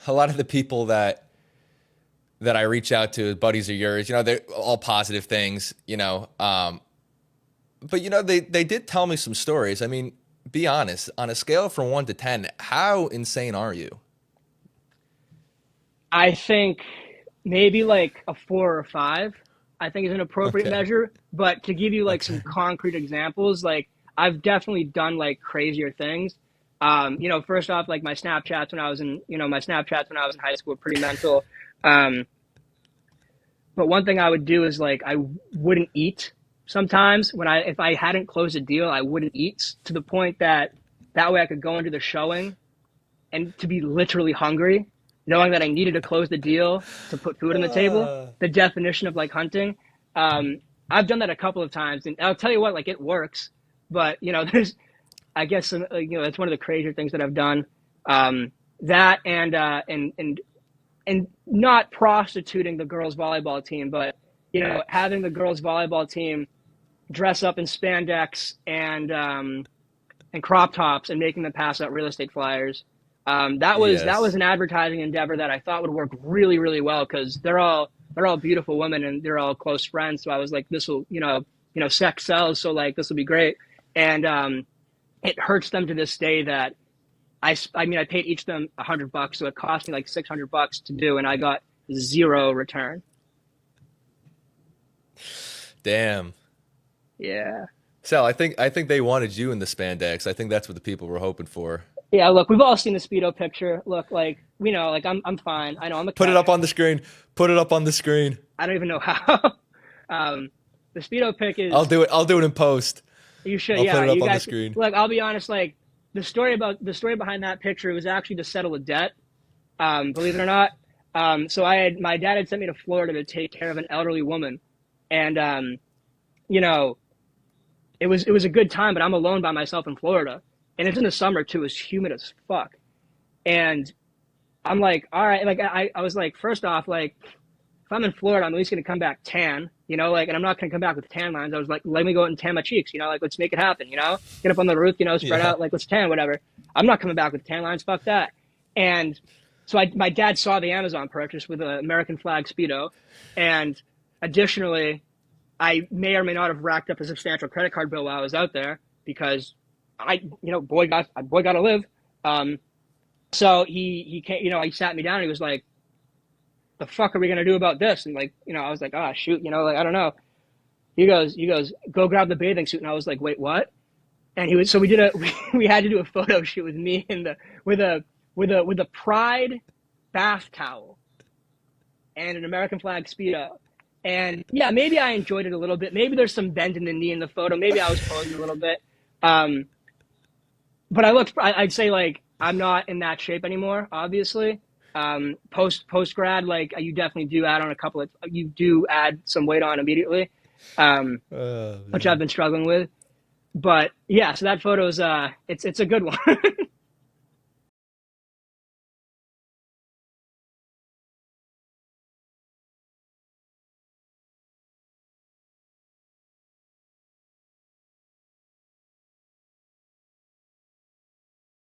a lot of the people that I reach out to, buddies of yours, they're all positive things, but they did tell me some stories. I mean, be honest, on a scale from 1 to 10, how insane are you? I think maybe like a 4 or 5, I think is an appropriate Okay. measure. But to give you like some Okay. concrete examples, like I've definitely done like crazier things. First off, like my Snapchats when I was in high school were pretty mental. Um, but one thing I would do is like I wouldn't eat sometimes if I hadn't closed a deal, I wouldn't eat to the point that way I could go into the showing and to be literally hungry, knowing that I needed to close the deal to put food on the table, Uh, the definition of like hunting. I've done that a couple of times, and I'll tell you what, like it works. But there's, I guess, that's one of the crazier things that I've done. That and not prostituting the girls volleyball team, but having the girls volleyball team dress up in spandex and crop tops and making them pass out real estate flyers. That was yes. an advertising endeavor that I thought would work really really well because they're all beautiful women and they're all close friends. So I was like, this will sex sells, so like this will be great. And it hurts them to this day that I mean I paid each of them $100, so it cost me like $600 to do, and I got zero return. Damn. Yeah. Sal, I think they wanted you in the spandex. I think that's what the people were hoping for. Yeah, look, we've all seen the Speedo picture. Look, like, we know, like, I'm fine. I know I'm a Put it up catch. on the screen. Put it up on the screen. I don't even know how. um, the Speedo pic I'll is, do it. I'll do it in post. you should, I'll put yeah, it up you on the guys, screen. look, I'll be honest, like, the story behind that picture was actually to settle a debt, believe it or not. My dad had sent me to Florida to take care of an elderly woman. And, you know, it was a good time, but I'm alone by myself in Florida. And it's in the summer too. It's humid as fuck. And I'm like, all right, like I was like, first off, like if I'm in Florida, I'm at least gonna come back tan, like, and I'm not gonna come back with tan lines. I was like, let me go out and tan my cheeks, like let's make it happen, get up on the roof, spread Yeah. out, like let's tan, whatever. I'm not coming back with tan lines, fuck that. And so my dad saw the Amazon purchase with an American flag Speedo, and additionally, I may or may not have racked up a substantial credit card bill while I was out there because boy got to live. Um, so he came, he sat me down and he was like, "The fuck are we gonna do about this?" And like, I was like, "Ah, shoot, like I don't know." He goes, "Go grab the bathing suit," and I was like, "Wait, what?" And he was so we did a we had to do a photo shoot with me in the with a Pride bath towel and an American flag Speedo. And yeah, maybe I enjoyed it a little bit. Maybe there's some bend in the knee in the photo. Maybe I was posing a little bit. Um, but I'd say like I'm not in that shape anymore, obviously. Post grad, like you definitely do add on you do add some weight on immediately, Oh which I've man. been struggling with. But yeah, so that photo's it's a good one.